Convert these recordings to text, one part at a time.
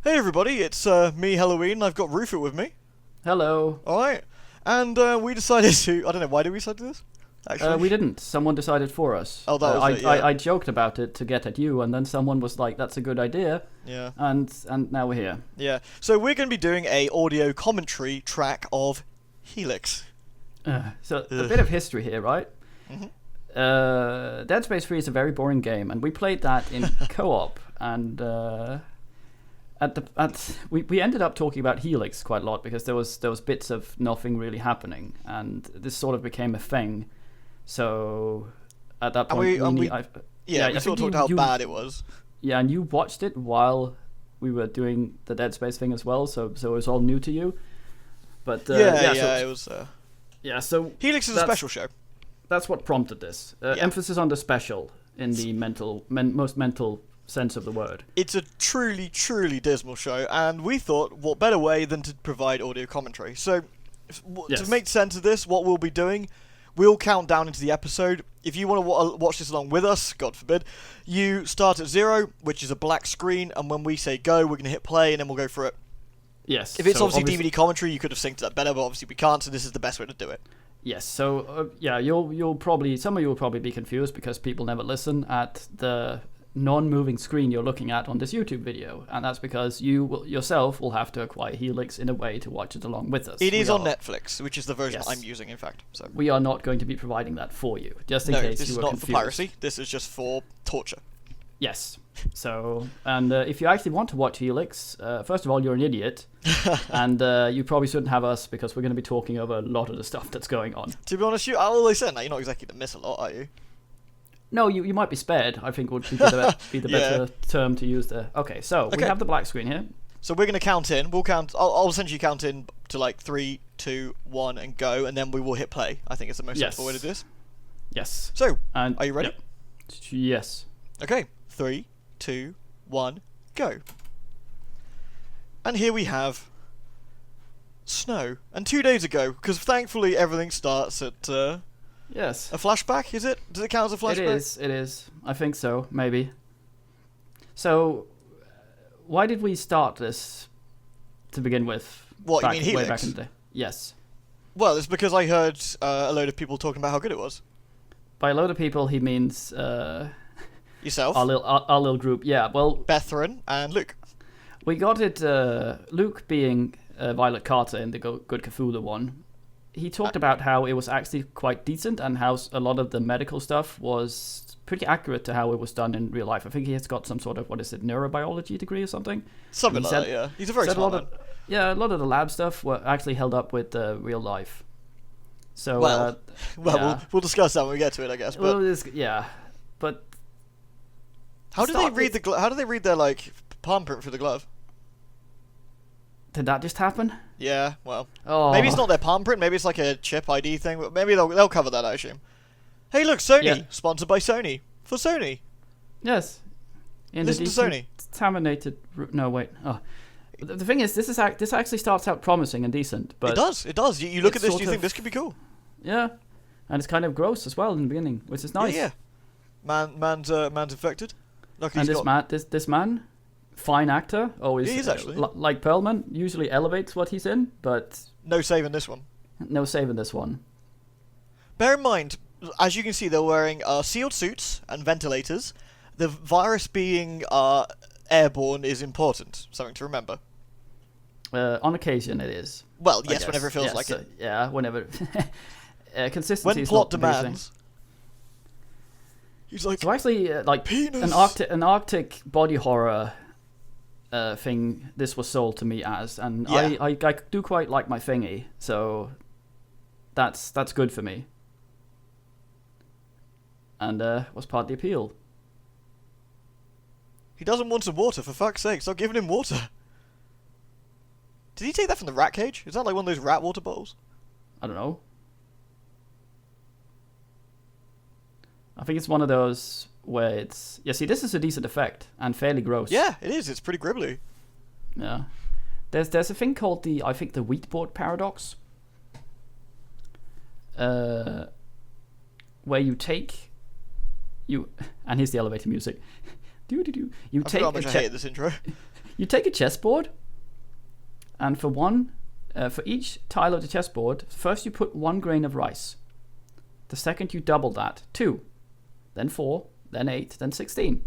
Hey everybody, it's me, Helloween. I've got Rufert with me. Hello. Alright. And we decided to... I don't know, why did we decide to do this? Actually. We didn't. Someone decided for us. Oh, that was it, yeah. I joked about it to get at you, and then someone was like, "That's a good idea." Yeah. And now we're here. Yeah. So we're going to be doing a audio commentary track of Helix. So a bit of history here, right? Mm-hmm. Dead Space 3 is a very boring game, and we played that in co-op, and we ended up talking about Helix quite a lot because there was bits of nothing really happening, and this sort of became a thing. So at that point, we sort of talked how bad it was. Yeah, and you watched it while we were doing the Dead Space thing as well, so it was all new to you. But it was. So Helix is a special show. That's what prompted this. Emphasis on the special in the most mental sense of the word. It's a truly, truly dismal show, and we thought, what better way than to provide audio commentary? So, to make sense of this, what we'll be doing, we'll count down into the episode. If you want to watch this along with us, God forbid, you start at 0, which is a black screen, and when we say go, we're going to hit play, and then we'll go through it. Yes. If it's obviously DVD commentary, you could have synced that better, but obviously we can't, so this is the best way to do it. Yes, so you'll probably, some of you will probably be confused because people never listen at the non-moving screen you're looking at on this YouTube video, and that's because you yourself will have to acquire Helix in a way to watch it along with us. It is on Netflix, which is the version I'm using, in fact. So we are not going to be providing that for you, just in case you were confused. No, this is not for piracy. This is just for torture. Yes. So, and if you actually want to watch Helix, first of all, you're an idiot, and you probably shouldn't have us because we're going to be talking over a lot of the stuff that's going on. To be honest, you're not exactly to miss a lot, are you? No, you might be spared, I think would be the better term to use there. Okay, so we have the black screen here. So we're going to count in. We'll count. I'll essentially count in to like 3, 2, 1, and go, and then we will hit play. I think it's the most sensible way to do this. Yes. So, are you ready? Yep. Yes. Okay, 3, 2, 1, go. And here we have snow. And 2 days ago, because thankfully everything starts at... Yes. A flashback, is it? Does it count as a flashback? It is. I think so, maybe. So, why did we start this to begin with? What, you mean Helix? Way back in the day? Yes. Well, it's because I heard a load of people talking about how good it was. By a load of people, he means... yourself? Our little group, yeah. Well, Bethran and Luke. We got it, Luke being Violet Carter in the Good Cthulhu one. He talked about how it was actually quite decent and how a lot of the medical stuff was pretty accurate to how it was done in real life. I think he has got some sort of, neurobiology degree or something? Something like that, yeah. He's a very smart man. Yeah, a lot of the lab stuff were actually held up with real life. So, we'll discuss that when we get to it, I guess. But but how do they read how do they read their palm print through the glove? Did that just happen? Yeah, well, maybe it's not their palm print. Maybe it's like a chip ID thing. But maybe they'll cover that, I assume. Hey, look, Sony, sponsored by Sony for Sony. Yes. Listen to Sony. Contaminated. No, wait. Oh, the thing is, this actually starts out promising and decent, but it does. You look at this, you think this could be cool. Yeah, and it's kind of gross as well in the beginning, which is nice. Yeah. Man's infected. And this man, fine actor, always. He is actually like Perlman, usually elevates what he's in, but no saving this one. No saving this one. Bear in mind, as you can see, they're wearing sealed suits and ventilators. The virus being airborne is important. Something to remember. On occasion, it is. Well, yes, whenever it feels like it. Yeah, whenever. Consistency. When plot demands. He's like, so actually, penis. an Arctic body horror thing. This was sold to me as, and I do quite like my thingy, so that's good for me. And was part of the appeal. He doesn't want some water, for fuck's sake. Stop giving him water. Did he take that from the rat cage? Is that like one of those rat water bottles? I don't know. I think it's one of those where it's... Yeah, see, this is a decent effect and fairly gross. Yeah, it is. It's pretty gribbly. Yeah. There's a thing called the wheatboard paradox. Where you take... And here's the elevator music. You I forgot how much I hate this intro. You take a chessboard, and for each tile of the chessboard, first you put 1 grain of rice. The second you double that, 2, then 4, then 8, then 16.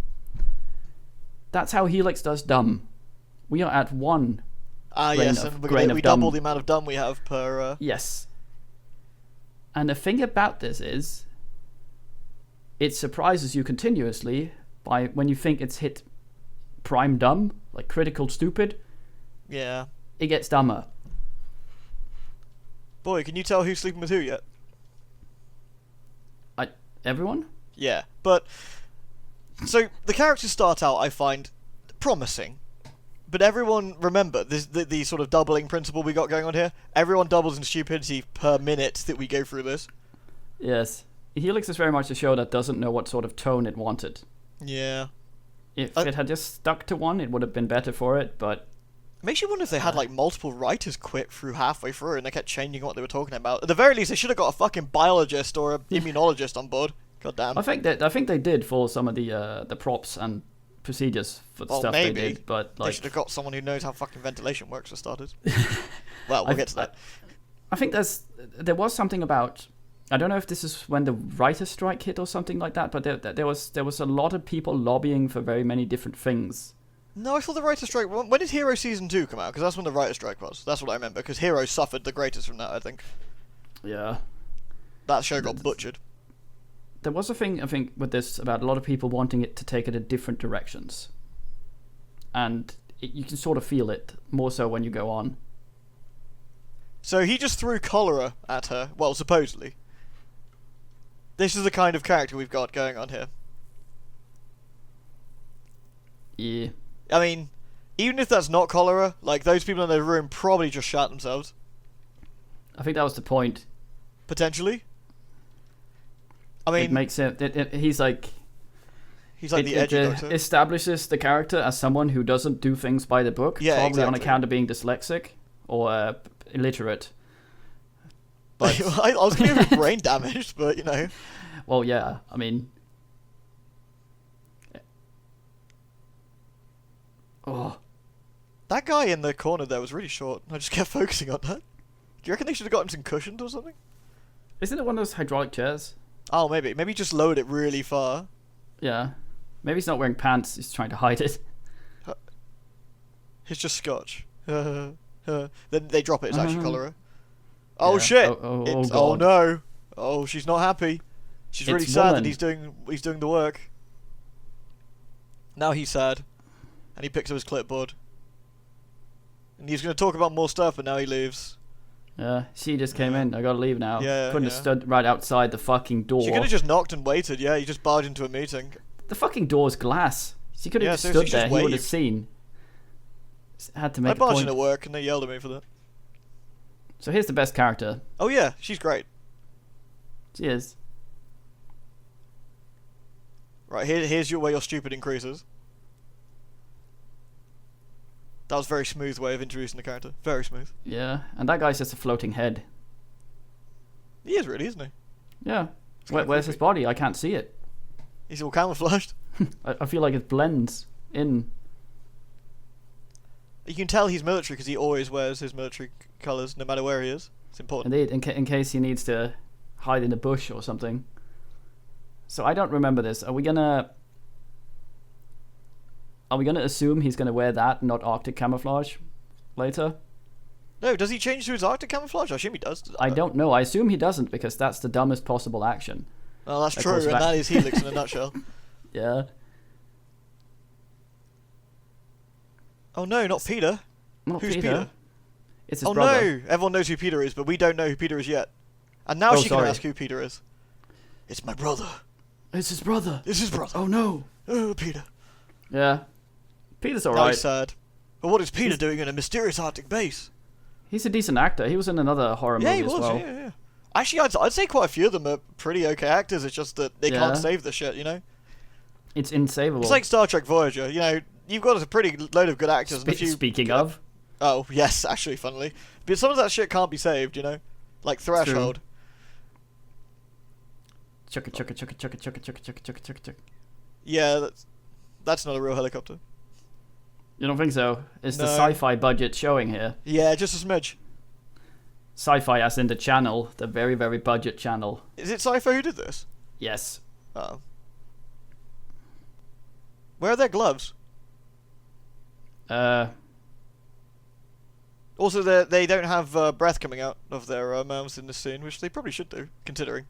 That's how Helix does dumb. We are at 1 yes, and we double the amount of dumb we have per... Yes. And the thing about this is, it surprises you continuously by when you think it's hit prime dumb, like critical stupid. Yeah. It gets dumber. Boy, can you tell who's sleeping with who yet? Everyone? Yeah, but... So, the characters start out, I find, promising. But everyone, remember, the sort of doubling principle we got going on here. Everyone doubles in stupidity per minute that we go through this. Yes. Helix is very much a show that doesn't know what sort of tone it wanted. Yeah. If it had just stuck to one, it would have been better for it, but... Makes you wonder if they had, like, multiple writers quit through halfway through and they kept changing what they were talking about. At the very least, they should have got a fucking biologist or an immunologist on board. God damn. I think they did for some of the props and procedures for the stuff maybe. they did, but like... They should have got someone who knows how fucking ventilation works for starters. Well, we'll get to that. I think there was something about... I don't know if this is when the writer's strike hit or something like that, but there was a lot of people lobbying for very many different things. No, I thought the writer's strike... When did Hero Season 2 come out? Because that's when the writer's strike was. That's what I remember, because Hero suffered the greatest from that, I think. Yeah. That show got butchered. There was a thing, I think, with this about a lot of people wanting it to take it in different directions. And you can sort of feel it, more so when you go on. So he just threw cholera at her, well, supposedly. This is the kind of character we've got going on here. Yeah. I mean, even if that's not cholera, like, those people in the room probably just shot themselves. I think that was the point. Potentially. I mean... It makes it... he's like... He's like the edgy doctor. Establishes the character as someone who doesn't do things by the book. Yeah, probably exactly. on account of being dyslexic or illiterate. But I was going to give him brain damage, but, you know... Well, yeah, I mean... Oh. That guy in the corner there was really short. I just kept focusing on that. Do you reckon they should have got him some cushions or something? Isn't it one of those hydraulic chairs? Oh, maybe. Maybe just lowered it really far. Yeah. Maybe he's not wearing pants, he's trying to hide it. It's just scotch. Then they drop it, it's actually cholera. Oh, Yeah. shit! Oh, Oh God. no! Oh, she's not happy. She's really It's sad woman. that he's doing the work. Now he's sad. And he picks up his clipboard. And he's going to talk about more stuff, but now he leaves. Yeah, she just came in. I gotta leave now. Yeah, Couldn't have stood right outside the fucking door. She could have just knocked and waited, yeah, he just barged into a meeting. The fucking door's glass. She could have Yeah, just seriously, stood there. just He would have waved. seen. Just had to I make a barged point. into work and they yelled at me for that. So here's the best character. Oh yeah, she's great. She is. Right, here's where your stupid increases. That was a very smooth way of introducing the character. Very smooth. Yeah, and that guy's just a floating head. He is really, isn't he? Yeah. It's kinda Where's his creepy. body? I can't see it. He's all camouflaged. I feel like it blends in. You can tell he's military because he always wears his military colours no matter where he is. It's important. Indeed, in case he needs to hide in a bush or something. So I don't remember this. Are we gonna assume he's gonna wear that, not Arctic camouflage, later? No, does he change to his Arctic camouflage? I assume he does. I don't know. I assume he doesn't because that's the dumbest possible action. Well, that's That true, goes and back- that is Helix in a nutshell. Yeah. Oh no, not Peter. Not Who's Peter. Peter? It's his Oh brother. no, everyone knows who Peter is, but we don't know who Peter is yet. And now Oh, she can sorry. ask who Peter is. It's my brother. It's his brother. It's his brother. Oh no. Oh, Peter. Yeah. Peter's Now alright. he's sad. But what is Peter doing in a mysterious Arctic base? He's a decent actor. He was in another horror Yeah, movie he was. as well. Yeah. Actually, I'd say quite a few of them are pretty okay actors. It's just that they Yeah. can't save the shit, you know? It's insavable. It's like Star Trek Voyager. You know, you've got a pretty load of good actors. And if you, Speaking of, oh, yes, actually, funnily. But some of that shit can't be saved, you know? Like Threshold. chuck it. Yeah, that's not a real helicopter. You don't think so? It's the No. sci-fi budget showing here. Yeah, just a smidge. Sci-fi as in the channel, the very, very budget channel. Is it Sci-Fi who did this? Yes. Oh. Where are their gloves? Also, they don't have breath coming out of their mouths in this scene, which they probably should do, considering.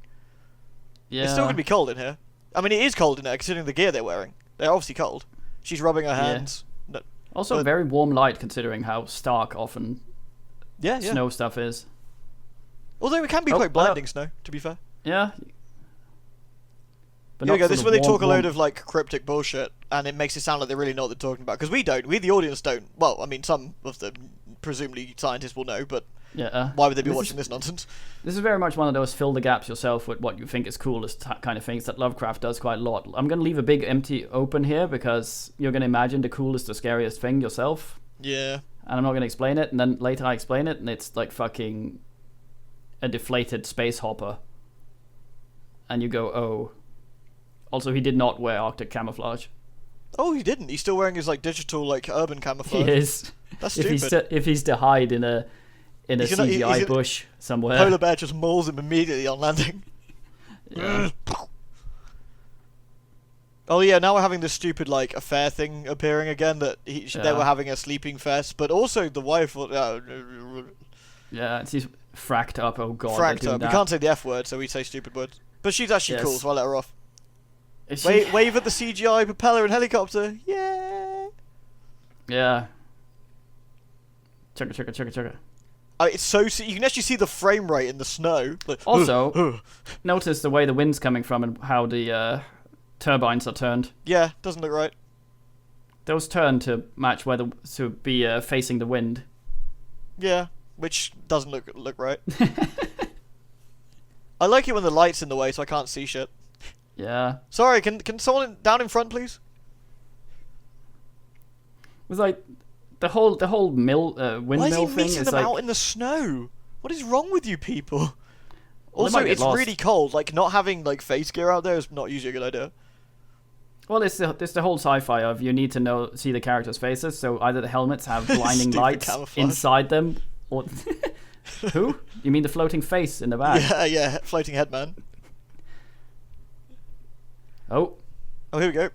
Yeah. It's still going to be cold in here. I mean, it is cold in there, considering the gear they're wearing. They're obviously cold. She's rubbing her hands. No, also, very warm light, considering how stark often yeah. snow stuff is. Although it can be quite blinding snow, to be fair. Yeah. But Here we go. This is where they talk a load of like cryptic bullshit, and it makes it sound like they really know what they're talking about. Because we don't. We, the audience, don't. Well, I mean, some of the presumably scientists will know, but why would they be watching this nonsense? This is very much one of those fill the gaps yourself with what you think is coolest kind of things that Lovecraft does quite a lot. I'm going to leave a big empty open here because you're going to imagine the coolest or scariest thing yourself. Yeah. And I'm not going to explain it, and then later I explain it, and it's like fucking a deflated space hopper. And you go, oh. Also, he did not wear Arctic camouflage. Oh, he didn't. He's still wearing his like digital like urban camouflage. He is. That's stupid. If he's to hide in a CGI bush somewhere. Polar bear just mauls him immediately on landing. Yeah. Oh yeah, now we're having this stupid like affair thing appearing again. That they were having a sleeping fest, but also the wife. Yeah, she's fracked up. Oh god. Fracked up. We can't say the F word, so we say stupid words. But she's actually cool, so I let her off. Wave at the CGI propeller and helicopter. Yeah. Yeah. Chugga. It's so you can actually see the frame rate in the snow. Like, also, notice the way the wind's coming from and how the turbines are turned. Yeah, doesn't look right. Those turn to match where to be facing the wind. Yeah, which doesn't look right. I like it when the light's in the way, so I can't see shit. Yeah. Sorry, can someone down in front, please? It was like the whole windmill thing. Why is he meeting them like, out in the snow? What is wrong with you people? Well, also, it's really cold. Like not having like face gear out there is not usually a good idea. Well, it's the whole sci-fi of you need to see the characters' faces. So either the helmets have blinding lights camouflage inside them, or who? You mean the floating face in the back? Yeah, floating head man. Oh, here we go.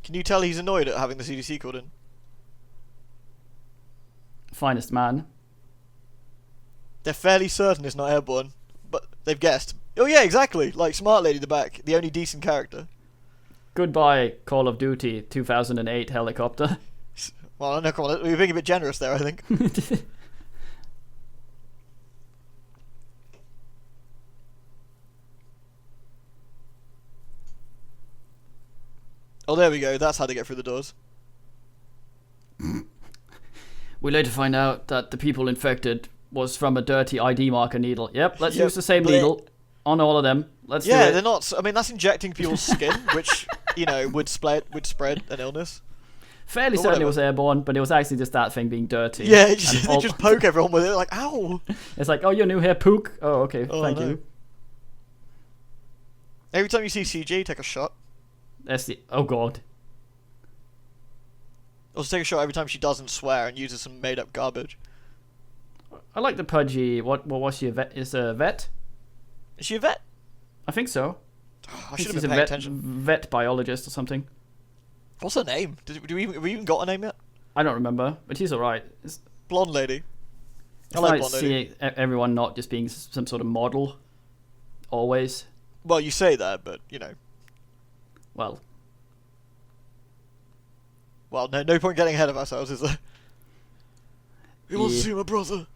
Can you tell he's annoyed at having the CDC called in? finest man. They're fairly certain it's not airborne, but they've guessed. Oh yeah, exactly. Like Smart Lady in the back, the only decent character. Goodbye, Call of Duty 2008 helicopter. Well, no, come on, we were being a bit generous there, I think. Oh, there we go. That's how to get through the doors. We later find out that the people infected was from a dirty ID marker needle. Yep, let's use the same needle on all of them. Let's do it. Yeah, they're not. I mean, that's injecting people's skin, which would spread an illness. Fairly certain it was airborne, but it was actually just that thing being dirty. Yeah, they just poke everyone with it, like, ow! It's like, oh, you're new here, pook. Oh, okay, thank you. Every time you see CG, take a shot. That's the... Oh, God. Also take a shot every time she doesn't swear and uses some made-up garbage. I like the pudgy... What was she, a vet? Is a vet? Is she a vet? I think so. I should have been paying attention. Vet biologist or something. What's her name? Have we even got a name yet? I don't remember, but she's alright. Blonde lady. I like blonde lady. Seeing everyone not just being some sort of model. Always. Well, you say that, but, Well, no point getting ahead of ourselves, is there? We want to see my brother.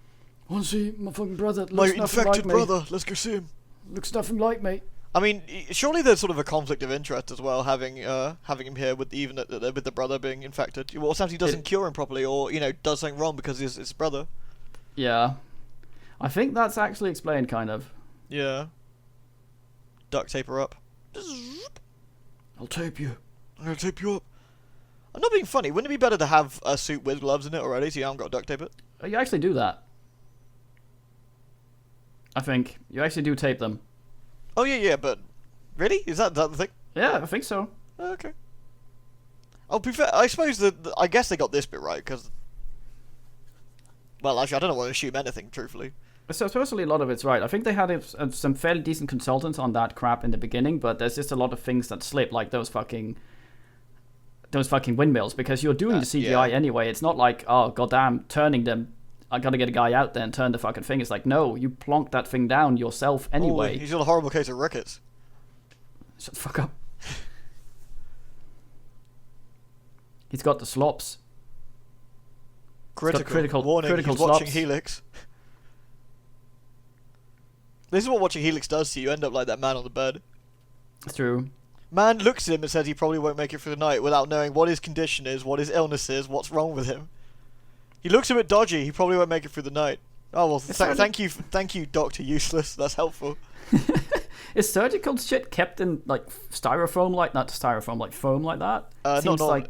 Want to see my fucking brother? My infected brother. Let's go see him. Looks nothing like me. I mean, surely there's sort of a conflict of interest as well, having him here with with the brother being infected. What sometimes he doesn't cure him properly, or does something wrong because it's his brother. Yeah, I think that's actually explained, kind of. Yeah. Duct tape her up. I'll tape you. I'm gonna tape you up. I'm not being funny. Wouldn't it be better to have a suit with gloves in it already, so you haven't got to duct tape it? You actually do that. I think you actually do tape them. Oh yeah, but really? Is that the thing? Yeah, I think so. Okay. I'll be fair. I suppose I guess they got this bit right because. Well, actually, I don't want to assume anything, truthfully. So supposedly a lot of it's right. I think they had some fairly decent consultants on that crap in the beginning, but there's just a lot of things that slip, like those fucking windmills, because you're doing the CGI anyway. It's not like, oh goddamn, turning them. I gotta get a guy out there and turn the fucking thing. It's like, no, you plonk that thing down yourself anyway. He's got a horrible case of rickets. Shut the fuck up. He's got the slops. Critical warning. He's watching Helix. This is what watching Helix does to you. You end up like that man on the bed. It's true. Man looks at him and says he probably won't make it through the night without knowing what his condition is, what his illness is, what's wrong with him. He looks a bit dodgy. He probably won't make it through the night. Oh well, thank you, Doctor Useless. That's helpful. Is surgical shit kept in like styrofoam, like not styrofoam, like foam, like that?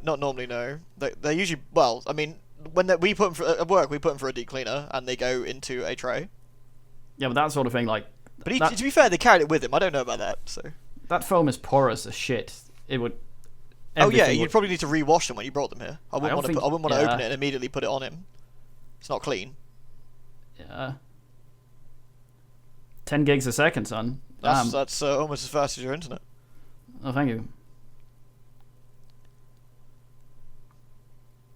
Not normally. No, they usually. Well, I mean, we put them at work, we put them for a deep cleaner, and they go into a tray. Yeah, but that sort of thing, like. But to be fair, they carried it with him. I don't know about that. So. That foam is porous as shit. It would. Oh yeah, you'd probably need to rewash them when you brought them here. I wouldn't want to open it and immediately put it on him. It's not clean. Yeah. 10 gigs a second, son. That's almost as fast as your internet. Oh, thank you.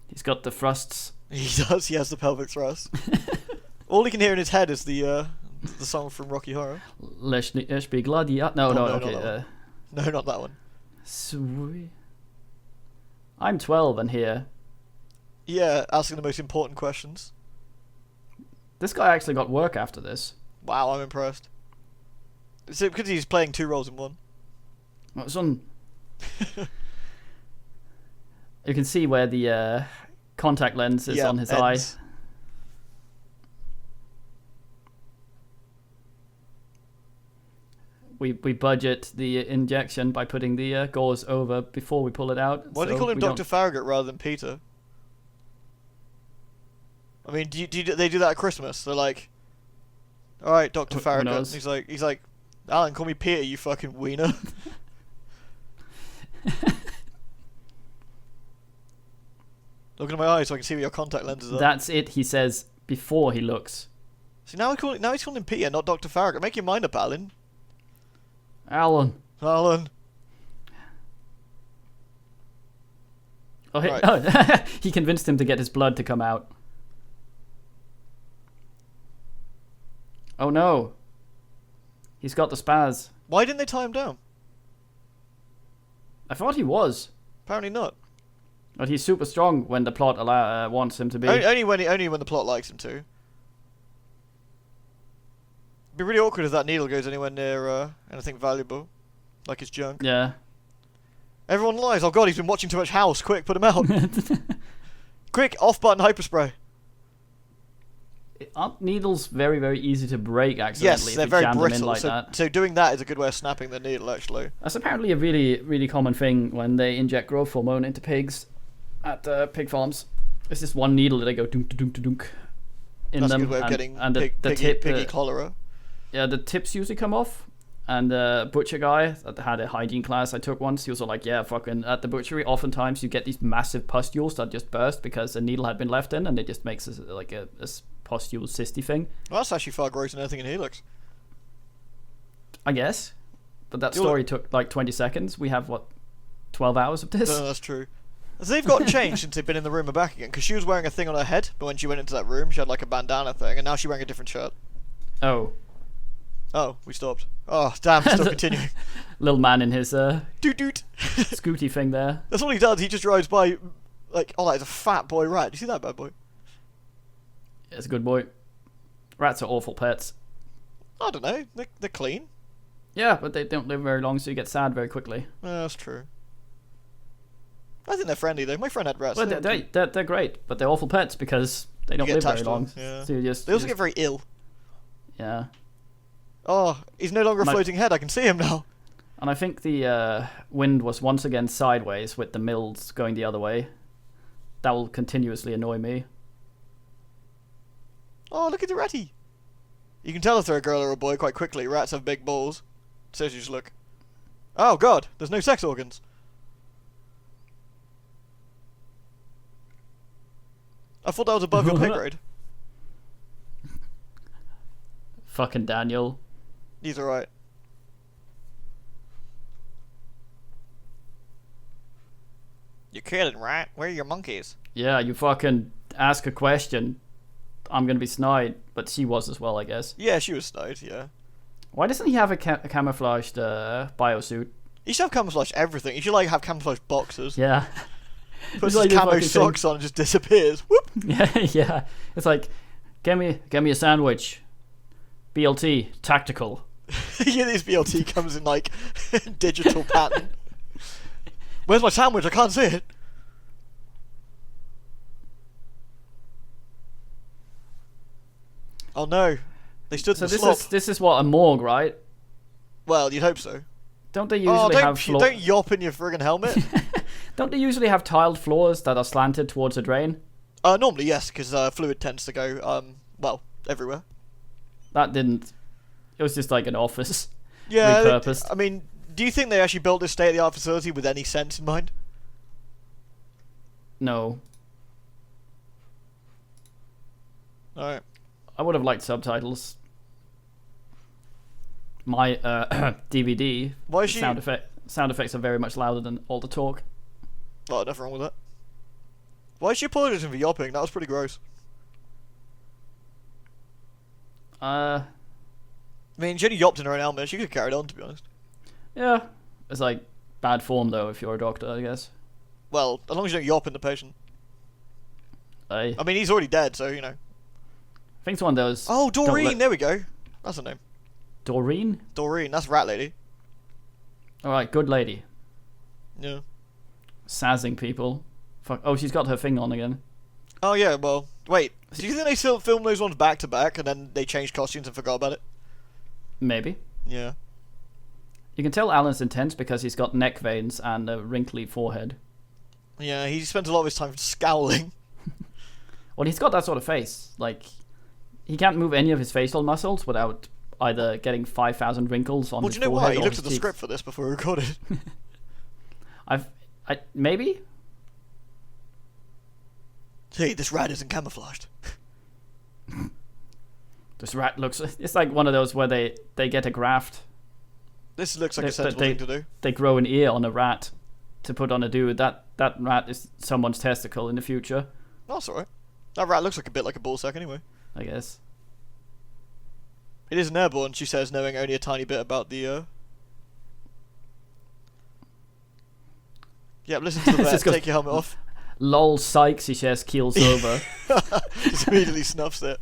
He's got the thrusts. He does. He has the pelvic thrust. All he can hear in his head is the song from Rocky Horror. Leś be gladia. No, okay. No, not that one. Sweet. I'm 12 and here. Yeah, asking the most important questions. This guy actually got work after this. Wow, I'm impressed. Is it because he's playing 2 roles in one? Well, son. You can see where the contact lens is on his eye. We budget the injection by putting the gauze over before we pull it out. Why do they call him Dr. Farragut rather than Peter? I mean, they do that at Christmas? They're like, all right, Dr. Farragut. He's like, Alan, call me Peter, you fucking wiener. Look into my eyes so I can see where your contact lenses are. That's it, he says before he looks. See, now he's calling him Peter, not Dr. Farragut. Make your mind up, Alan. Alan. Oh, right. He convinced him to get his blood to come out. Oh no. He's got the spaz. Why didn't they tie him down? I thought he was. Apparently not. But he's super strong when the plot wants him to be. Only when the plot likes him to. It'd be really awkward if that needle goes anywhere near anything valuable, like his junk. Yeah. Everyone lies. Oh god, he's been watching too much House. Quick, put him out. Quick, off button hyperspray. Aren't needles very, very easy to break accidentally? Yes, they're very brittle. Like that? So doing that is a good way of snapping the needle, actually. That's apparently a really, really common thing when they inject growth hormone into pigs at pig farms. It's just one needle that they go dunk dunk dunk in That's them. That's a good way of getting piggy cholera. Yeah, the tips usually come off. And the butcher guy that had a hygiene class I took once, he was like, yeah, fucking, at the butchery, oftentimes you get these massive pustules that just burst because the needle had been left in, and it just makes a pustule cysty thing. Well, that's actually far grosser than anything in Helix. I guess. But that story took like 20 seconds. We have, 12 hours of this? No, that's true. So they've got changed since they've been in the room and back again, because she was wearing a thing on her head, but when she went into that room, she had like a bandana thing, and now she's wearing a different shirt. Oh, we stopped. Oh, damn, still continuing. Little man in his doot doot scooty thing there. That's all he does. He just drives by, like, oh, that is a fat boy rat. Do you see that bad boy? Yeah, it's a good boy. Rats are awful pets. I don't know. They're clean. Yeah, but they don't live very long, so you get sad very quickly. That's true. I think they're friendly though. My friend had rats. Well, they're great, but they're awful pets because they don't live very long. Yeah. So they also get very ill. Yeah. Oh, he's no longer a floating head. I can see him now. And I think the wind was once again sideways with the mills going the other way. That will continuously annoy me. Oh, look at the ratty. You can tell if they're a girl or a boy quite quickly. Rats have big balls. So you just look. Oh god, there's no sex organs. I thought that was above your pay grade. Fucking Daniel. He's alright. You're kidding, right? Where are your monkeys? Yeah, you fucking ask a question, I'm gonna be snide, but she was as well, I guess. Yeah, she was snide, yeah. Why doesn't he have a camouflaged biosuit? He should have camouflage everything. He should like have camouflage boxers. Yeah. Puts his camo socks on and just disappears. Whoop! Yeah. It's like, get me a sandwich. BLT, tactical. Yeah, this BLT comes in like digital pattern. Where's my sandwich? I can't see it. Oh no. They stood in the slop. This is what, a morgue, right? Well, you'd hope so. Don't they usually have don't yop in your friggin' helmet. Don't they usually have tiled floors that are slanted towards a drain? Normally yes, because fluid tends to go well everywhere. That didn't. It was just like an office. Yeah. Repurposed. I mean, do you think they actually built this state-of-the-art facility with any sense in mind? No. Alright. I would have liked subtitles. My DVD Why is she... sound effects are very much louder than all the talk. Oh, nothing wrong with that. Why is she apologizing for yopping? That was pretty gross. I mean, she only yopped in her own helmet. She could have carried on, to be honest. Yeah. It's like bad form, though, if you're a doctor, I guess. Well, as long as you don't yop in the patient. I mean, he's already dead, so, you know. I think it's one of those... Oh, Doreen! There we go. That's her name. Doreen? Doreen. That's Rat Lady. Alright, good lady. Yeah. Sazzing people. Fuck. Oh, she's got her thing on again. Oh, yeah, well... Wait, do you think they still filmed those ones back to back, and then they changed costumes and forgot about it? Maybe. Yeah. You can tell Alan's intense because he's got neck veins and a wrinkly forehead. Yeah, he spends a lot of his time scowling. Well, he's got that sort of face. Like, he can't move any of his facial muscles without either getting 5,000 wrinkles on his forehead. Well, do you know why? He or looked his at the cheeks. script for this before we recorded. Maybe? Hey, this rat isn't camouflaged. This rat looks... It's like one of those where they get a graft. This looks like a sensible thing to do. They grow an ear on a rat to put on a dude. That rat is someone's testicle in the future. Oh, that's alright. That rat looks like a bit like a ballsack anyway. I guess. It is an airborne, she says, knowing only a tiny bit about the, Yeah, listen to the vet, take your helmet off. Lol, Sykes, he says, keels over. Just immediately snuffs it.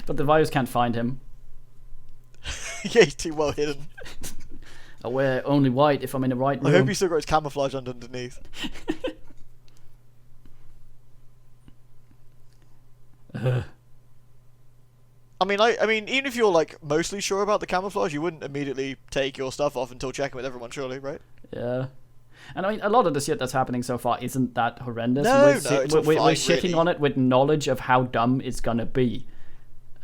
But the virus can't find him. Yeah, he's too well hidden. I wear only white if I'm in the right room. I hope he's still got his camouflage underneath. I mean, even if you're like mostly sure about the camouflage, you wouldn't immediately take your stuff off until checking with everyone, surely, right? Yeah. And I mean, a lot of the shit that's happening so far isn't that horrendous. No, we're fine, shitting really. on it with knowledge of how dumb it's gonna be.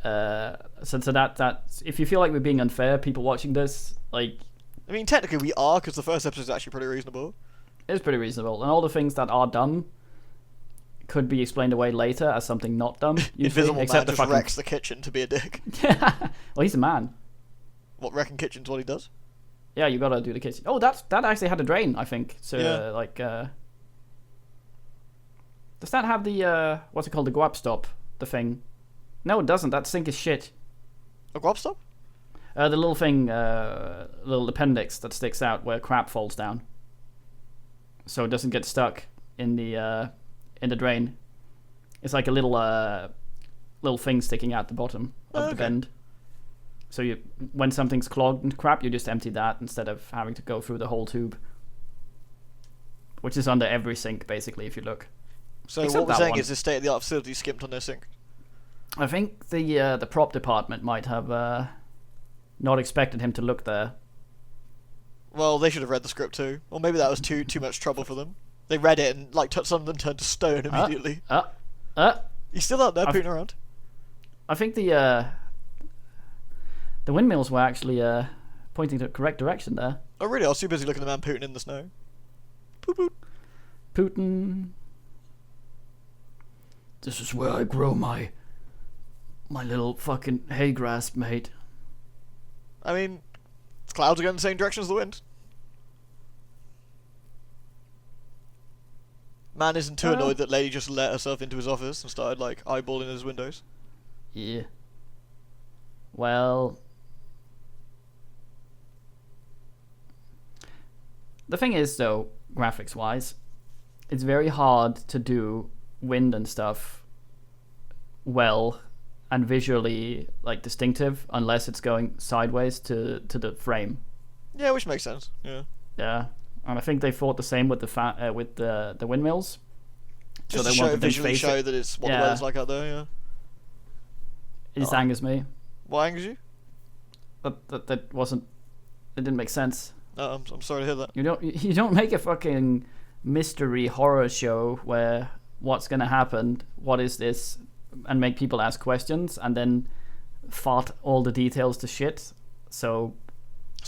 So that if you feel like we're being unfair, people watching this, like, I mean, technically we are, because the first episode is actually pretty reasonable. it's pretty reasonable, and all the things that are dumb could be explained away later as something not dumb. Usually, Invisible except Man just wrecks the kitchen to be a dick. Well, he's a man. What, wrecking kitchen's what he does? Yeah, you gotta do the kitchen. Oh, that actually had a drain, I think. So, Yeah. does that have the, what's it called, the guap stop, the thing? No, it doesn't. That sink is shit. A grub stop? The little thing, little appendix that sticks out where crap falls down. So it doesn't get stuck in the drain. It's like a little thing sticking out the bottom of the bend. So when something's clogged and crap, you just empty that instead of having to go through the whole tube. Which is under every sink, basically, if you look. So what we're saying is the state-of-the-art facility skimped on their sink. I think the prop department might have not expected him to look there. Well, they should have read the script too. Or maybe that was too much trouble for them. They read it and like some of them turned to stone immediately. He's still out there pooting around? I think the windmills were actually pointing to the correct direction there. Oh really? I was too busy looking at the man pooting in the snow. Poot poot. Putin. This is where I grow my little fucking hay grass, mate. I mean, clouds are going the same direction as the wind. Man isn't too annoyed that lady just let herself into his office and started, like, eyeballing his windows. Yeah. Well... The thing is, though, graphics-wise, it's very hard to do wind and stuff well and visually, like, distinctive unless it's going sideways to the frame. Yeah, which makes sense. Yeah. Yeah. And I think they thought the same with the windmills. Just so to they visually show that it's what the weather's like out there, yeah. It just angers me. What angers you? That wasn't... It didn't make sense. No, I'm sorry to hear that. You don't make a fucking mystery horror show where what's gonna happen, what is this, and make people ask questions, and then fart all the details to shit. So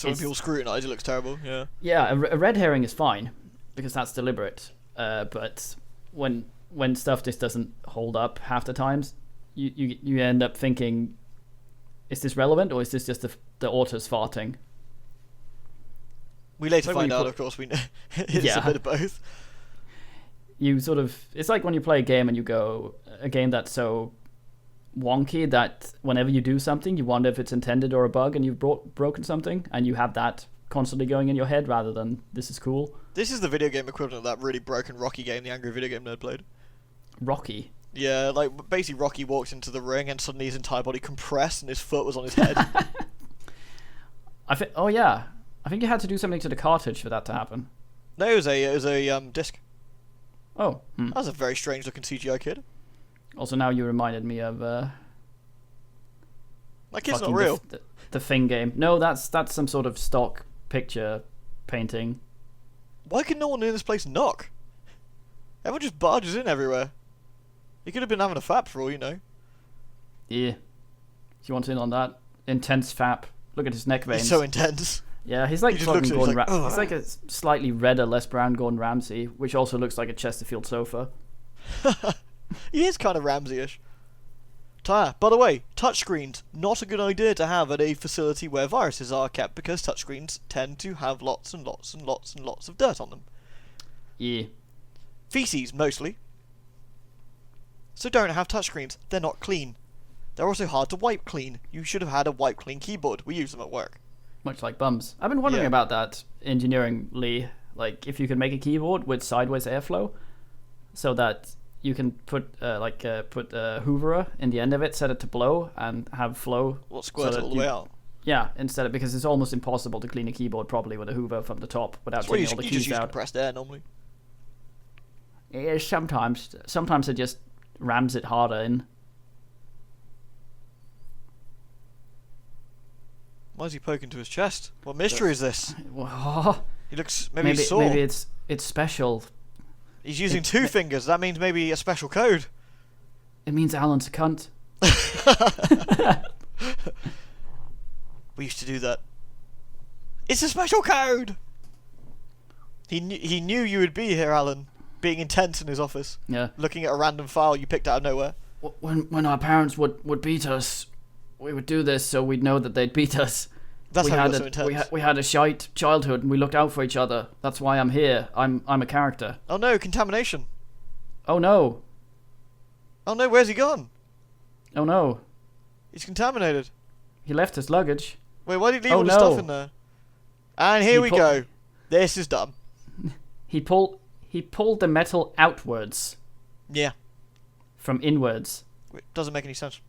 when people scrutinise, it looks terrible. Yeah. Yeah, a red herring is fine because that's deliberate. But when stuff just doesn't hold up half the times, you end up thinking, is this relevant or is this just the author's farting? We later find out, of course, we know it's a bit of both. You sort of... It's like when you play a game and you go... A game that's so wonky that whenever you do something, you wonder if it's intended or a bug and you've broken something, and you have that constantly going in your head rather than, this is cool. This is the video game equivalent of that really broken Rocky game the Angry Video Game Nerd played. Rocky? Yeah, like, basically Rocky walks into the ring and suddenly his entire body compressed and his foot was on his head. Oh, yeah. I think you had to do something to the cartridge for that to happen. No, it was a disc. Oh. That was a very strange looking CGI kid. Also, now you reminded me of... That kid's not real. The Thing game. No, that's some sort of stock picture painting. Why can no one in this place knock? Everyone just barges in everywhere. He could have been having a fap for all you know. Yeah. Do you want in on that? Intense fap. Look at his neck veins. He's so intense. Yeah, he's like fucking Gordon Ramsay. Ugh. He's like a slightly redder, less brown Gordon Ramsay, which also looks like a Chesterfield sofa. He is kind of Ramsay-ish. By the way, touchscreens, not a good idea to have at a facility where viruses are kept, because touchscreens tend to have lots and lots and lots and lots of dirt on them. Yeah. Feces, mostly. So don't have touchscreens. They're not clean. They're also hard to wipe clean. You should have had a wipe clean keyboard. We use them at work. Much like bums. I've been wondering about that engineeringly. Like, if you could make a keyboard with sideways airflow, so that you can put a hooverer in the end of it, set it to blow, and have flow. Squirt it all the way out? Yeah, because it's almost impossible to clean a keyboard properly with a hoover from the top without taking all the keys you just use out. compressed air normally. Yeah, sometimes it just rams it harder in. Why is he poking to his chest? What mystery is this? He looks maybe sore. Maybe it's special. He's using two fingers. That means maybe a special code. It means Alan's a cunt. We used to do that. It's a special code. He knew you would be here, Alan, being intense in his office. Yeah. Looking at a random file you picked out of nowhere. When our parents would beat us, we would do this so we'd know that they'd beat us. That's how we got so intense. We had a shite childhood and we looked out for each other. That's why I'm here. I'm a character. Oh no, contamination. Oh no. Oh no, where's he gone? Oh no. He's contaminated. He left his luggage. Wait, why did he leave all the stuff in there? And here we go. This is dumb. He pulled the metal outwards. Yeah. From inwards. It doesn't make any sense.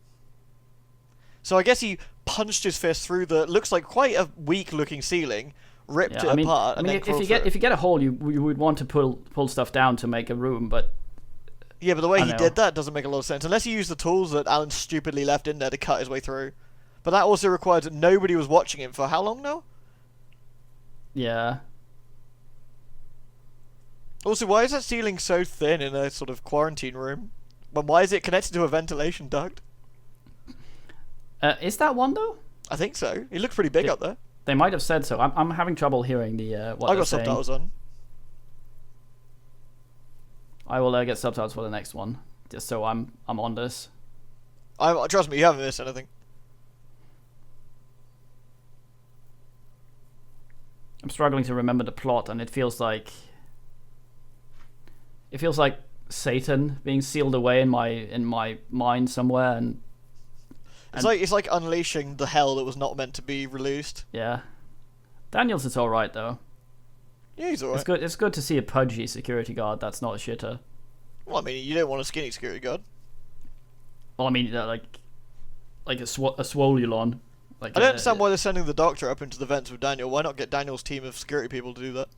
So I guess he punched his fist through the looks like quite a weak-looking ceiling, ripped it apart, and then crawled through. If you get a hole, you would want to pull stuff down to make a room, but yeah, but the way he did that doesn't make a lot of sense unless he used the tools that Alan stupidly left in there to cut his way through. But that also required that nobody was watching him for how long now? Yeah. Also, why is that ceiling so thin in a sort of quarantine room? But why is it connected to a ventilation duct? Is that one though? I think so. It looks pretty big up there. They might have said so. I'm having trouble hearing the what I got subtitles on. I will get subtitles for the next one. just so I'm on this. Trust me, you haven't missed anything. I'm struggling to remember the plot, and it feels like Satan being sealed away in my mind somewhere, and it's like unleashing the hell that was not meant to be released. Yeah, Daniels is all right though. Yeah, he's all right. It's good to see a pudgy security guard that's not a shitter. Well, I mean, you don't want a skinny security guard. Well, I mean, like a Swolulon. I don't understand why they're sending the Doctor up into the vents with Daniel. Why not get Daniel's team of security people to do that?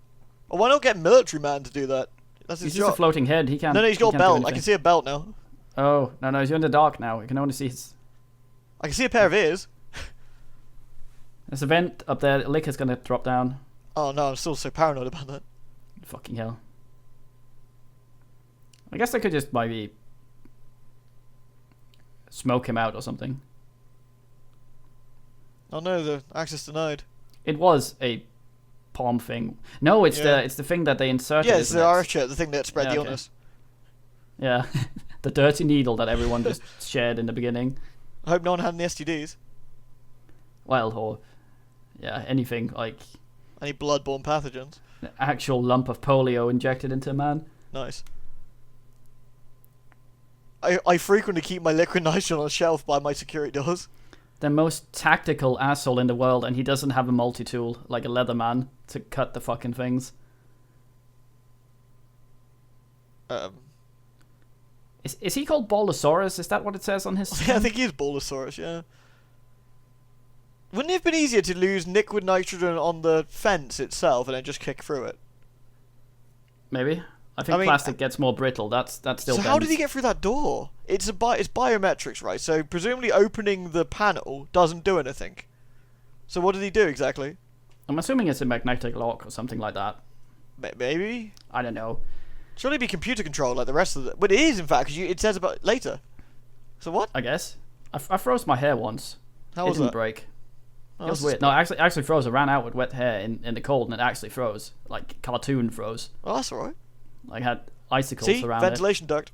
Or why not get Military Man to do that? That's his He's job. just a floating head. He can't. No, he's got a belt. I can see a belt now. Oh, no, he's in the dark now. You can only see his... I can see a pair of ears. There's a vent up there. Liquor's gonna drop down. Oh no, I'm still so paranoid about that. Fucking hell. I guess I could just maybe smoke him out or something. Oh no, the access denied. It was a palm thing. No, it's the thing that they inserted. Yeah, it's the archer, the thing that spread the illness. Yeah, the dirty needle that everyone just shared in the beginning. I hope no one had any STDs. Well, or anything like any bloodborne pathogens. An actual lump of polio injected into a man. Nice. I frequently keep my liquid nitrogen on a shelf by my security doors. The most tactical asshole in the world, and he doesn't have a multi-tool like a Leatherman to cut the fucking things. Is he called Bolosaurus? Is that what it says on his... Yeah, I think he is Bolosaurus, yeah. Wouldn't it have been easier to lose liquid nitrogen on the fence itself and then just kick through it? Maybe. I think plastic gets more brittle. That's still. So how did he get through that door? It's biometrics, right? So presumably opening the panel doesn't do anything. So what did he do exactly? I'm assuming it's a magnetic lock or something like that. Maybe. I don't know. Surely it'd be computer controlled like the rest of the... But it is, in fact, because it says about later. So what? I guess. I froze my hair once. How was it? It didn't that? break. Oh, it was weird. No, actually froze. I ran out with wet hair in the cold, and it actually froze. Like, cartoon froze. Oh, that's alright. Like, had icicles around ventilation duct.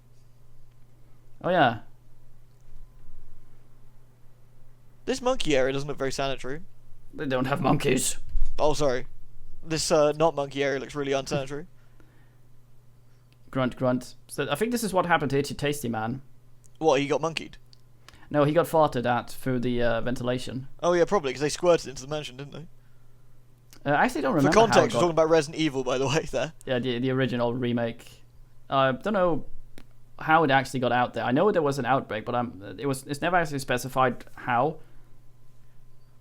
Oh, yeah. This monkey area doesn't look very sanitary. They don't have monkeys. Oh, sorry. This not monkey area looks really unsanitary. Grunt, grunt. So I think this is what happened to Itchy Tasty Man. What, he got monkeyed? No, he got farted at through the ventilation. Oh, yeah, probably, because they squirted into the mansion, didn't they? I actually don't remember. For context, we're talking about Resident Evil, by the way, there. Yeah, the original remake. I don't know how it actually got out there. I know there was an outbreak, but it's never actually specified how.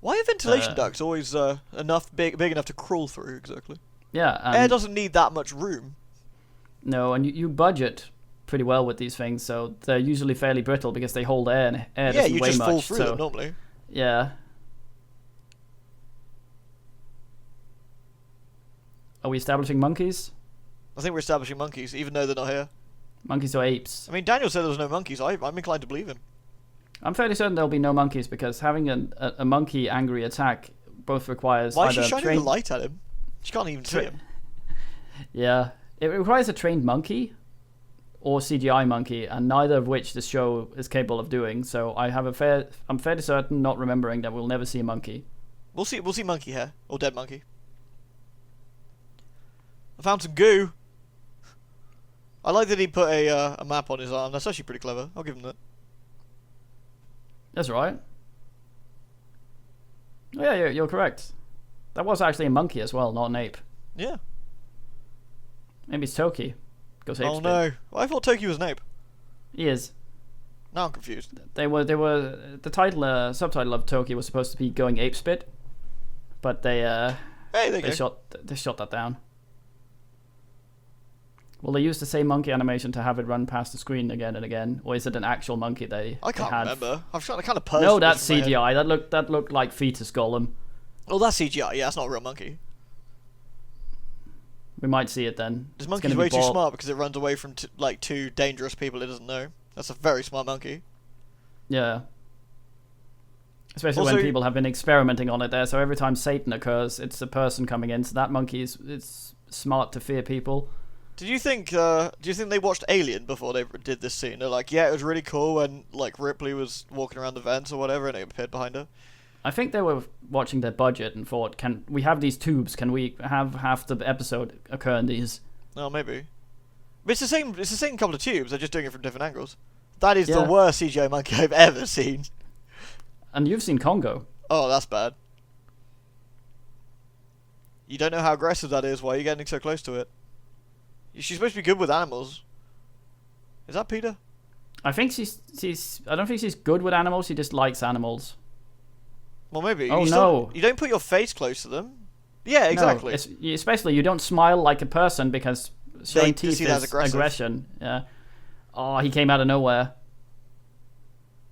Why are ventilation ducts always big enough to crawl through, exactly? Yeah. Air doesn't need that much room. No, and you budget pretty well with these things, so they're usually fairly brittle because they hold air, and air doesn't weigh much. Yeah, you just fall through them normally. Yeah. Are we establishing monkeys? I think we're establishing monkeys, even though they're not here. Monkeys or apes? I mean, Daniel said there was no monkeys. I'm inclined to believe him. I'm fairly certain there'll be no monkeys because having a monkey angry attack both requires Why is she shining the light at him? She can't even see him. Yeah. It requires a trained monkey or CGI monkey, and neither of which this show is capable of doing. So I'm fairly certain, not remembering, that we'll never see a monkey. We'll see monkey hair or dead monkey. I found some goo. I like that he put a map on his arm. That's actually pretty clever. I'll give him that. That's right. Oh yeah, you're correct. That was actually a monkey as well, not an ape. Yeah. Maybe it's Toki. Oh no! Well, I thought Toki was an ape. He is. Now I'm confused. They were the subtitle of Toki was supposed to be going ape spit, but they shot that down. Will they use the same monkey animation to have it run past the screen again and again, or is it an actual monkey I can't remember. I've tried to kind of purge. No, that's CGI. That looked like fetus Golem. Oh, that's CGI. Yeah, that's not a real monkey. We might see it then. This monkey's way too smart because it runs away from two dangerous people it doesn't know. That's a very smart monkey. Yeah. Especially when people have been experimenting on it there. So every time Satan occurs, it's a person coming in. So that monkey is smart to fear people. Do you think they watched Alien before they did this scene? They're like, yeah, it was really cool when like Ripley was walking around the vents or whatever, and it appeared behind her. I think they were watching their budget and thought, "Can we have these tubes? Can we have half the episode occur in these?" Oh, maybe. But it's the same. It's the same couple of tubes. They're just doing it from different angles. That is the worst CGI monkey I've ever seen. And you've seen Congo. Oh, that's bad. You don't know how aggressive that is. Why are you getting so close to it? She's supposed to be good with animals. Is that Peter? I think she's. I don't think she's good with animals. She just likes animals. Well, maybe. Oh, no. You don't put your face close to them. Yeah, exactly. No, especially you don't smile like a person because showing teeth is aggression. Yeah. Oh, he came out of nowhere.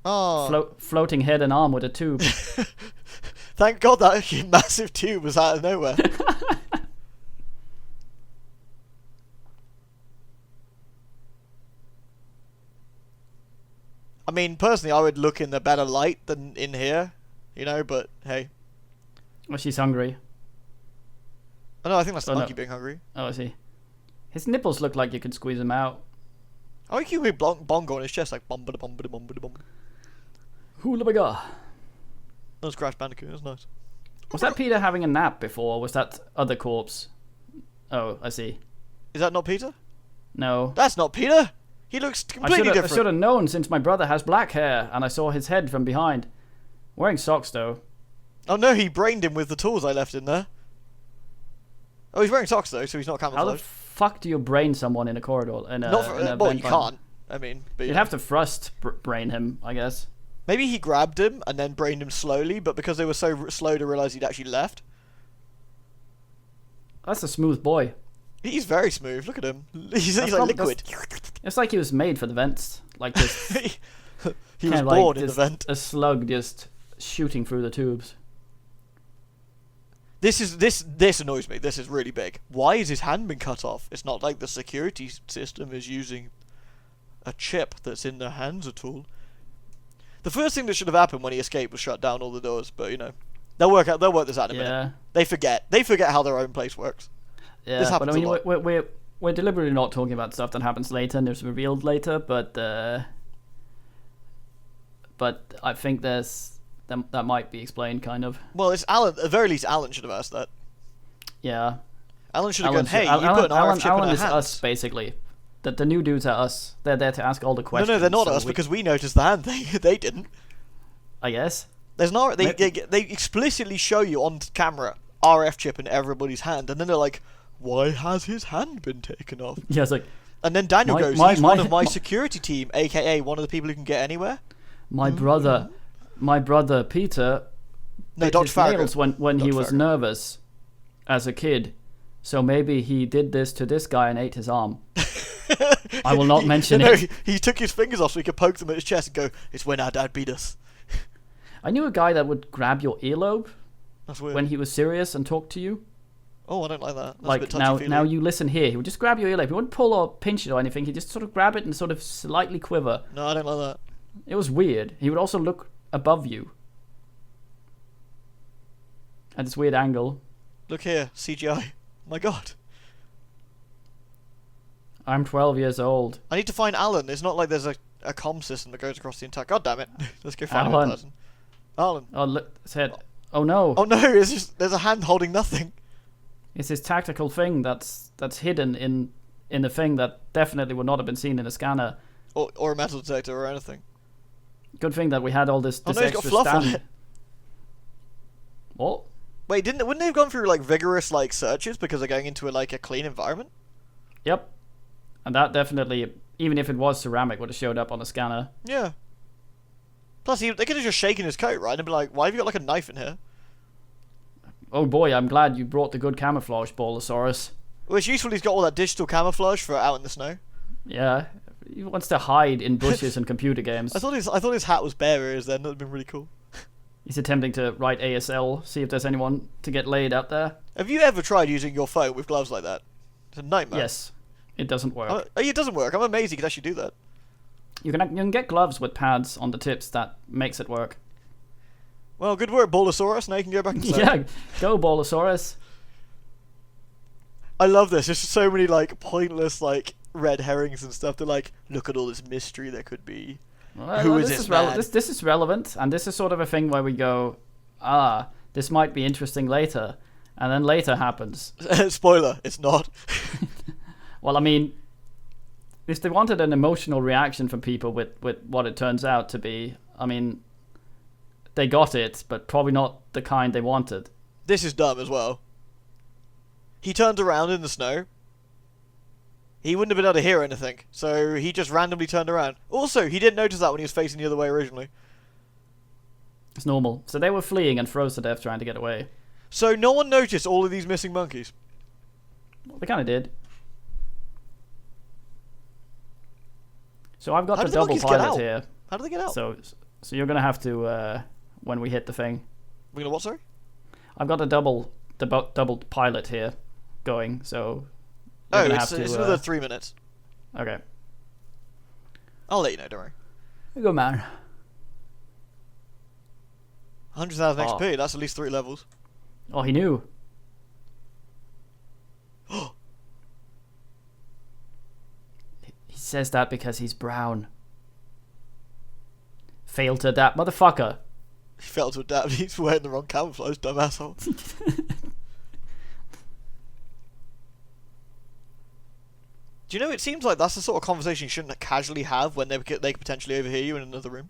Oh. Floating head and arm with a tube. Thank God that massive tube was out of nowhere. I mean, personally, I would look in the better light than in here, you know, but hey. Well, she's hungry. Oh, no, I think that's the monkey being hungry. Oh, I see. His nipples look like you could squeeze them out. I think you hear bongo on his chest, like bum ba da bum ba da bum ba da bum. Hula baga. That was Crash Bandicoot, that's nice. Was that Peter having a nap before, or was that other corpse? Oh, I see. Is that not Peter? No. That's not Peter! He looks completely different. I should have known since my brother has black hair and I saw his head from behind. Wearing socks, though. Oh no, he brained him with the tools I left in there. Oh, he's wearing socks, though, so he's not camouflaged. How the fuck do you brain someone in a corridor? Well, you can't. I mean... But, you'd have to thrust brain him, I guess. Maybe he grabbed him and then brained him slowly, but because they were so slow to realise he'd actually left. That's a smooth boy. He's very smooth. Look at him. He's like liquid. It's like he was made for the vents. Like this. He was born in the vent. A slug just shooting through the tubes. This annoys me. This is really big. Why has his hand been cut off? It's not like the security system is using a chip that's in their hands at all. The first thing that should have happened when he escaped was shut down all the doors. But you know, they'll work this out in a minute. They forget how their own place works. Yeah, but I mean, we're deliberately not talking about stuff that happens later and is revealed later, but I think that might be explained, kind of. Well, it's Alan. At the very least, Alan should have asked that. Yeah. Alan should have gone, hey, you put an RF chip in our hands. Us, basically. The new dudes are us. They're there to ask all the questions. No, they're not us, because we noticed the hand thing. They didn't. I guess. There's no... They explicitly show you on camera RF chip in everybody's hand, and then they're like, why has his hand been taken off? Yeah, it's like... And then Daniel goes, he's one of my security team, a.k.a. one of the people who can get anywhere. My brother Peter... No, Dr. Nails when he was nervous as a kid. So maybe he did this to this guy and ate his arm. I will not mention it. He took his fingers off so he could poke them at his chest and go, it's when our dad beat us. I knew a guy that would grab your earlobe. That's weird. When he was serious and talked to you. Oh, I don't like that. That's like, a bit touchy-feely. now you listen here. He would just grab your earlobe. He wouldn't pull or pinch it or anything. He'd just sort of grab it and sort of slightly quiver. No, I don't like that. It was weird. He would also look above you. At this weird angle. Look here, CGI. My God. I'm 12 years old. I need to find Alan. It's not like there's a comm system that goes across the entire... God damn it. Let's go find that person. Alan. Oh, look, his head. Oh, no. Oh, no, it's just... There's a hand holding nothing. It's this tactical thing that's hidden in a thing that definitely would not have been seen in a scanner. Or a metal detector or anything. Good thing that we had all this no, he's extra got fluff stand. on it. What? Wait, wouldn't they have gone through like vigorous like searches because they're going into a clean environment? Yep. And that definitely, even if it was ceramic, would have showed up on a scanner. Yeah. Plus, they could have just shaken his coat, right? And be like, why have you got like a knife in here? Oh boy, I'm glad you brought the good camouflage, Bolosaurus. Well, it's useful he's got all that digital camouflage for out in the snow. Yeah. He wants to hide in bushes and computer games. I thought his hat was bare ears then. That would have been really cool. He's attempting to write ASL, see if there's anyone to get laid out there. Have you ever tried using your phone with gloves like that? It's a nightmare. Yes. It doesn't work. It doesn't work. I'm amazed you can actually do that. You can get gloves with pads on the tips that makes it work. Well, good work, Bolosaurus. Now you can go back and say. Yeah, go Bolosaurus. I love this. There's so many like pointless like red herrings and stuff. They're like, look at all this mystery there could be. Well, Who is this man? This is relevant, and this is sort of a thing where we go, this might be interesting later, and then later happens. Spoiler, it's not. Well, I mean, if they wanted an emotional reaction from people with what it turns out to be, I mean, they got it, but probably not the kind they wanted. This is dumb as well. He turned around in the snow. He wouldn't have been able to hear anything, so he just randomly turned around. Also, he didn't notice that when he was facing the other way originally. It's normal. So they were fleeing and froze to death trying to get away. So no one noticed all of these missing monkeys? Well, they kind of did. So I've got the double pilot here. How do they get out? So you're going to have to, when we hit the thing. We're going to what, sorry? I've got the double pilot here going, so... Oh, it's another 3 minutes. Okay. I'll let you know, don't worry. Good man. 100,000 XP, that's at least 3 levels. Oh, he knew. He says that because he's brown. Failed to adapt, motherfucker. He failed to adapt, he's wearing the wrong camouflage, dumb asshole. Do you know, it seems like that's the sort of conversation you shouldn't casually have when they could potentially overhear you in another room.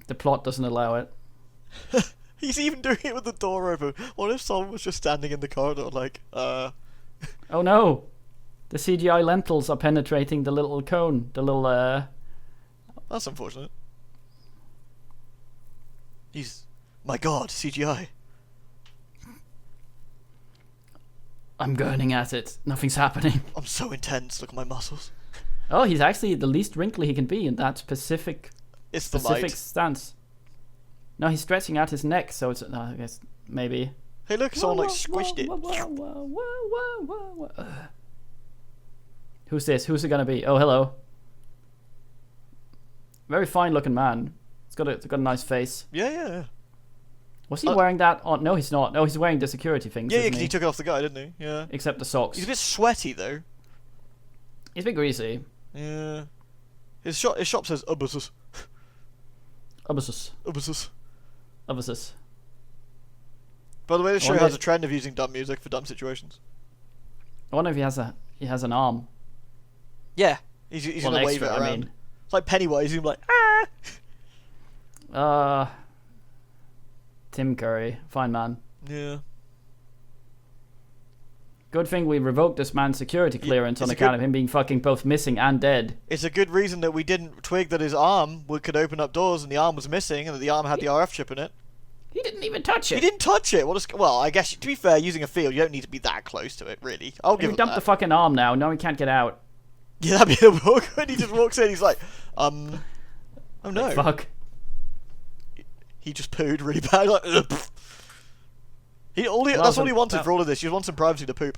The plot doesn't allow it. He's even doing it with the door open. What if someone was just standing in the corridor like, Oh no! The CGI lentils are penetrating the little cone. The little, That's unfortunate. My god, CGI. I'm gurning at it. Nothing's happening. I'm so intense. Look at my muscles. Oh, he's actually the least wrinkly he can be in that specific stance. No, he's stretching out his neck, so it's... I guess maybe... Hey, look, someone like squished it. Who's this? Who's it gonna be? Oh, hello. Very fine-looking man. It's got a nice face. Yeah. Was he wearing that on? No, he's not. No, he's wearing the security things. Yeah, because he took it off the guy, didn't he? Yeah. Except the socks. He's a bit sweaty though. He's a bit greasy. Yeah. His shop says Ubbusus. Ubbusus. By the way, this show has a trend of using dumb music for dumb situations. I wonder if he has an arm. Yeah, he's gonna wave it around. I mean. It's like Pennywise. He's gonna be like, Tim Curry, fine man. Yeah. Good thing we revoked this man's security clearance on account of him being fucking both missing and dead. It's a good reason that we didn't twig that his arm could open up doors and the arm was missing and that the arm had the RF chip in it. He didn't even touch it. He didn't touch it. Well, I guess, to be fair, using a field, you don't need to be that close to it, really. I'll give him that. He dumped the fucking arm now. No, he can't get out. Yeah, that'd be awkward when he just walks in. He's like, oh no. Fuck. He just pooed really bad. Like, that's all he wanted for all of this. He just wants some privacy to poop.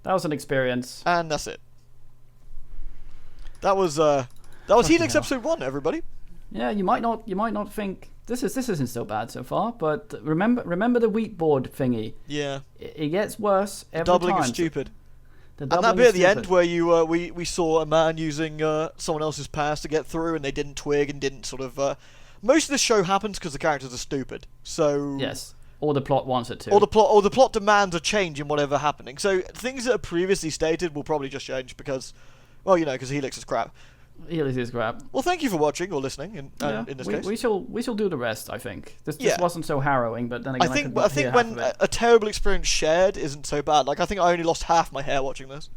That was an experience. And that's it. That was Helix episode 1, everybody. Yeah, you might not think this isn't so bad so far, but remember the wheat board thingy. Yeah. It gets worse every doubling time. Is stupid. And that bit at the end where we saw a man using someone else's pass to get through, and they didn't twig and didn't sort of. Most of this show happens because the characters are stupid. So yes, or the plot wants it to. Or the plot demands a change in whatever happening. So things that are previously stated will probably just change because, well, because Helix is crap. Helix is crap. Well, thank you for watching or listening. In this case, we shall do the rest. I think this wasn't so harrowing, but then again, I think when a terrible experience shared isn't so bad. Like I think I only lost half my hair watching this.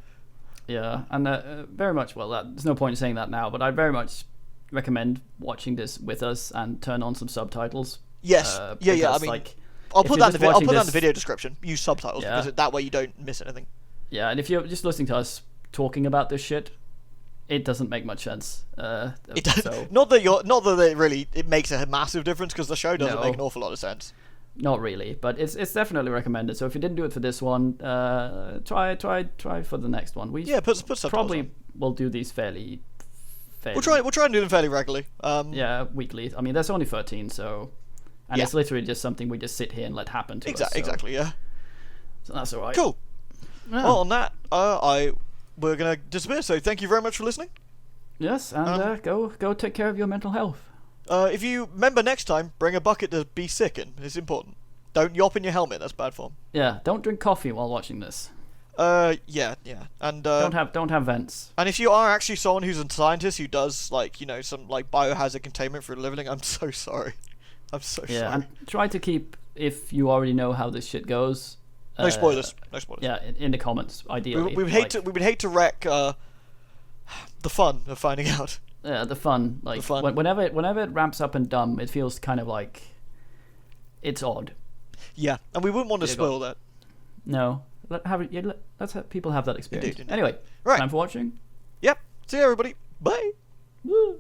Yeah, and very much. Well, there's no point in saying that now, but I very much recommend watching this with us and turn on some subtitles. Yes. Yeah. I mean, I'll put that in the video description. Use subtitles because that way you don't miss anything. Yeah, and if you're just listening to us talking about this shit, it doesn't make much sense. It does, so. Not that it makes a massive difference because the show doesn't make an awful lot of sense. Not really, but it's definitely recommended. So if you didn't do it for this one, try for the next one. Put subtitles probably on. We'll do these fairly. We'll try and do them fairly regularly. Yeah, weekly. I mean, there's only 13, so it's literally just something we just sit here and let happen to us. So. Exactly. Yeah. So that's all right. Cool. Yeah. Well, on that, we're gonna disappear. So thank you very much for listening. Yes, and go take care of your mental health. If you remember next time, bring a bucket to be sick in. It's important. Don't yop in your helmet. That's bad form. Yeah, don't drink coffee while watching this. Yeah, and Don't have vents. And if you are actually someone who's a scientist who does like some like biohazard containment for a living, I'm so sorry. I'm so sorry. Yeah, and try to keep, if you already know how this shit goes. No spoilers. No spoilers. Yeah, in the comments, ideally. We would hate to wreck the fun of finding out. Yeah, the fun. Like The fun. Whenever it ramps up and dumb, it feels kind of like it's odd. Yeah, and we wouldn't want to spoil that. No, let's have people have that experience. Indeed. Anyway, Right. time for watching. Yep. See you, everybody. Bye. Woo.